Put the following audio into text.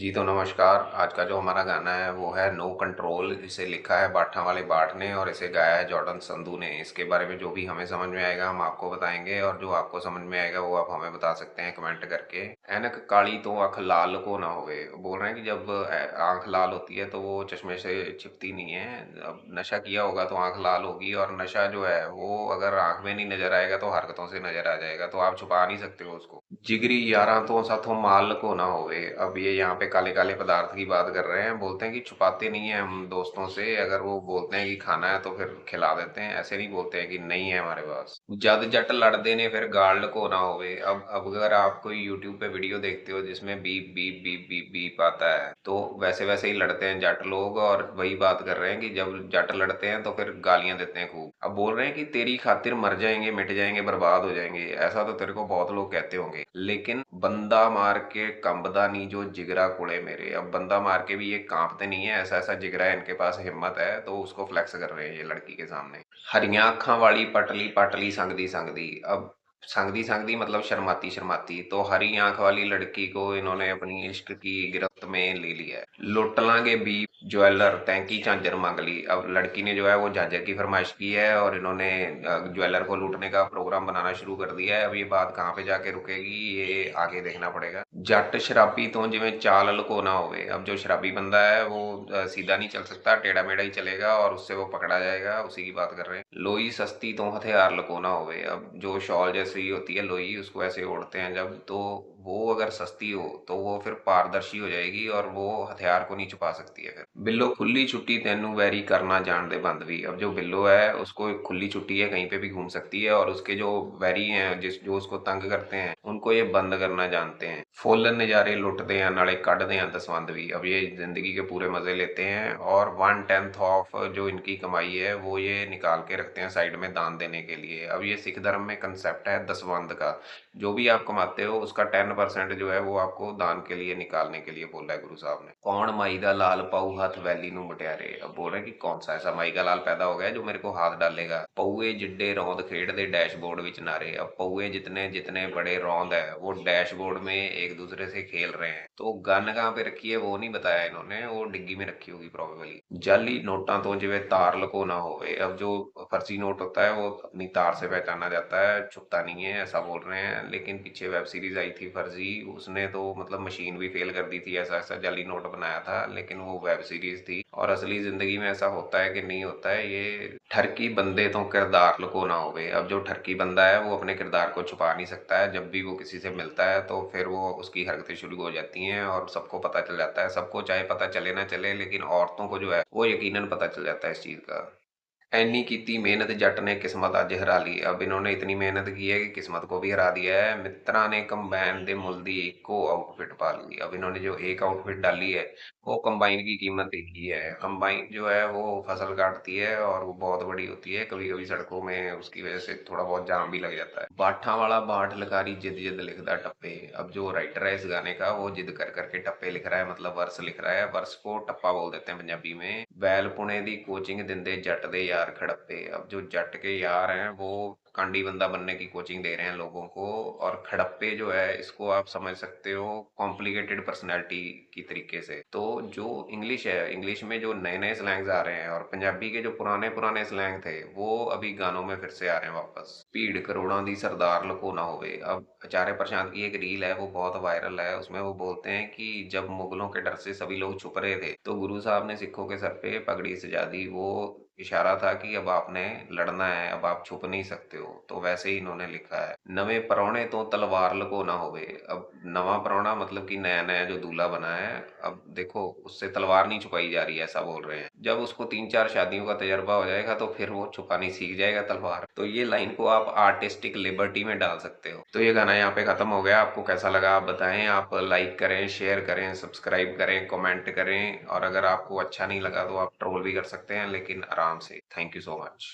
जी तो नमस्कार। आज का जो हमारा गाना है वो है नो कंट्रोल। इसे लिखा है बाठा वाले बाट ने और इसे गाया है जॉर्डन संधू ने। इसके बारे में जो भी हमें समझ में आएगा हम आपको बताएंगे और जो आपको समझ में आएगा वो आप हमें बता सकते हैं कमेंट करके। ऐनक काली तो आंख लाल को ना होवे। बोल रहे हैं कि जब आंख लाल होती है तो वो चश्मे से छिपती नहीं है। अब नशा किया होगा तो आंख लाल होगी, और नशा जो है वो अगर आंख में नहीं नजर आएगा तो हरकतों से नजर आ जाएगा, तो आप छुपा नहीं सकते हो उसको। जिगरी यारा तो साथों माल को ना होवे। अब ये यहाँ पे काले काले पदार्थ की बात कर रहे हैं। बोलते हैं कि छुपाते नहीं है हम दोस्तों से। अगर वो बोलते हैं कि खाना है तो फिर खिला देते हैं, ऐसे नहीं बोलते हैं कि नहीं है हमारे पास। जद जट लड़ते ने फिर गाल को ना होवे। अब अगर आप कोई यूट्यूब पे वीडियो देखते हो जिसमें beep beep beep beep beep आता है, तो वैसे वैसे ही लड़ते हैं जट लोग। और वही बात कर रहे हैं कि जब जट लड़ते हैं तो फिर गालियां देते हैं खूब। अब बोल रहे हैं कि तेरी खातिर मर जाएंगे, मिट जाएंगे, बर्बाद हो जाएंगे। ऐसा तो तेरे को बहुत लोग कहते होंगे, लेकिन बंदा मार के कंबदा नहीं जो जिगरा कुड़े मेरे। अब बंदा मार के भी ये कांपते नहीं है, ऐसा ऐसा जिगरा है इनके पास, हिम्मत है, तो उसको फ्लेक्स कर रहे हैं ये लड़की के सामने। हरियां अखां वाली पटली पटली संगदी संगदी। अब संगदी संगदी मतलब शर्माती शर्माती, तो हरी आंख वाली लड़की को इन्होंने अपनी इश्क की गिरफ्त में ले लिया है। लुट लांगे बी ज्वेलर तैंकी झांझर मांग ली। अब लड़की ने जो है वो झांझर की फरमाइश की है और इन्होंने ज्वेलर को लूटने का प्रोग्राम बनाना शुरू कर दिया है। अब ये बात कहाँ पे जाके रुकेगी ये आगे देखना पड़ेगा। जट शराबी तो जिਵੇਂ चाल लको ना होवे। अब जो शराबी बंदा है वो सीधा नहीं चल सकता, टेढ़ा मेढ़ा ही चलेगा और उससे वो पकड़ा जाएगा। उसी की बात कर रहे हैं। लोई सस्ती तो हथियार लको ना होवे। अब जो शॉल जैसी होती है लोई, उसको ऐसे ओढ़ते हैं जब, तो वो अगर सस्ती हो तो वो फिर पारदर्शी हो जाएगी और वो हथियार को नहीं छुपा सकती है। फिर बिल्लो खुली छुट्टी तेनू वैरी करना जान दे बंद भी। अब जो बिल्लो है उसको एक खुली छुट्टी है, कहीं पे भी घूम सकती है, और उसके जो वैरी हैं जिस जो उसको तंग करते हैं उनको ये बंद करना जानते हैं। फुल नज़ारे लुटते हैं नाले कढ़ते हैं दसवंध भी। अब ये जिंदगी के पूरे मजे लेते हैं और 1/10 ऑफ जो इनकी कमाई है वो ये निकाल के रखते हैं साइड में दान देने के लिए। अब ये सिख धर्म में कंसेप्ट है दसवंध का। जो भी आप कमाते हो उसका 10% जो है वो आपको दान के लिए निकालने के लिए बोला है गुरु साहब ने। कौन माई दा लाल पाऊ हथ वैली नू मटियारे। अब बोल रहे हैं कि कौन सा ऐसा माई का लाल पैदा हो गया जो मेरे को हाथ डालेगा। पौए जिड्डे रौंद खेड दे डैशबोर्ड विच नारे। अब पौए जितने जितने बड़े रौंद है वो डैशबोर्ड में एक दूसरे से खेल रहे हैं। तो गन कहाँ पे रखी है वो नहीं बताया इन्होंने, वो डिग्गी में रखी होगी प्रोबेबली। जाली नोटा तो जिਵੇਂ तार लको ना होवे। अब जो फर्जी नोट होता है वो अपनी तार से पहचाना जाता है, छुपता नहीं है, ऐसा बोल रहे हैं। लेकिन पीछे वेब सीरीज आई थी फर्जी, उसने तो मतलब मशीन भी फेल कर दी थी, ऐसा ऐसा जाली नोट बनाया था, लेकिन वो वेब सीरीज थी। और असली जिंदगी में ऐसा होता है कि नहीं होता है। ये ठरकी बंदे तो किरदार लको ना होवे। अब जो ठरकी बंदा है वो अपने किरदार को छुपा नहीं सकता है। जब भी वो किसी से मिलता है तो फिर वो उसकी हरकतें शुरू हो जाती हैं और सबको पता चल जाता है। सबको चाहे पता चले ना चले, लेकिन औरतों को जो है वो यकीनन पता चल जाता है इस चीज का। एनी कीती मेहनत जट ने किस्मत अज हरा ली। अब इन्होंने इतनी मेहनत की है कि किस्मत को भी हरा दिया है। मित्रा ने कंबाइन दे मुल दी एको आउटफिट पा ली। अब इन्होंने जो एक आउटफिट डाली है वो कंबाइन की कीमत एक ही है। कंबाइन जो है वो फसल काटती है और वो बहुत बड़ी होती है, कभी कभी सड़कों में उसकी वजह से थोड़ा बहुत जाम भी लग जाता है। बाठा वाला बाट लकारी जिद जिद लिखदा टप्पे। अब जो राइटर है इस गाने का वो जिद कर करके टप्पे लिख रहा है, मतलब वर्स लिख रहा है। वर्स को टप्पा बोल देते हैं पंजाबी में। बैल पुणे दी कोचिंग दिंदे जट दे यार खड़प्पे। अब जो जट के यार हैं वो कांडी बंदा बनने की कोचिंग दे रहे हैं लोगों को। और खड़प्पे जो है इसको आप समझ सकते हो कॉम्प्लिकेटेड पर्सनैलिटी की तरीके से। तो जो इंग्लिश है, इंग्लिश में जो नए नए स्लैंग्स आ रहे हैं और पंजाबी के जो पुराने पुराने स्लैंग थे वो अभी गानों में फिर से आ रहे हैं वापस। भीड़ करोड़ों दी सरदार लको ना होवे। अब आचार्य प्रशांत की एक रील है वो बहुत वायरल है। उसमें वो बोलते हैं कि जब मुगलों के डर से सभी लोग छुप रहे थे तो गुरु साहब ने सिखों के सर पे पगड़ी सजा दी। वो इशारा था कि अब आपने लड़ना है, अब आप छुप नहीं सकते हो। तो वैसे ही इन्होंने लिखा है। नवे परौणे तो तलवार लको ना होवे। अब नवा परौना मतलब कि नया नया जो दूल्हा बना है, अब देखो उससे तलवार नहीं छुपाई जा रही है, ऐसा बोल रहे हैं। जब उसको 3-4 शादियों का तजर्बा हो जाएगा तो फिर वो छुपानी सीख जाएगा तलवार। तो ये लाइन को आप आर्टिस्टिक लिबर्टी में डाल सकते हो। तो ये गाना यहाँ पे खत्म हो गया। आपको कैसा लगा आप बताएं। आप लाइक करें, शेयर करें, सब्सक्राइब करें, कमेंट करें, और अगर आपको अच्छा नहीं लगा तो आप ट्रोल भी कर सकते हैं, लेकिन आराम से। Thank you so much.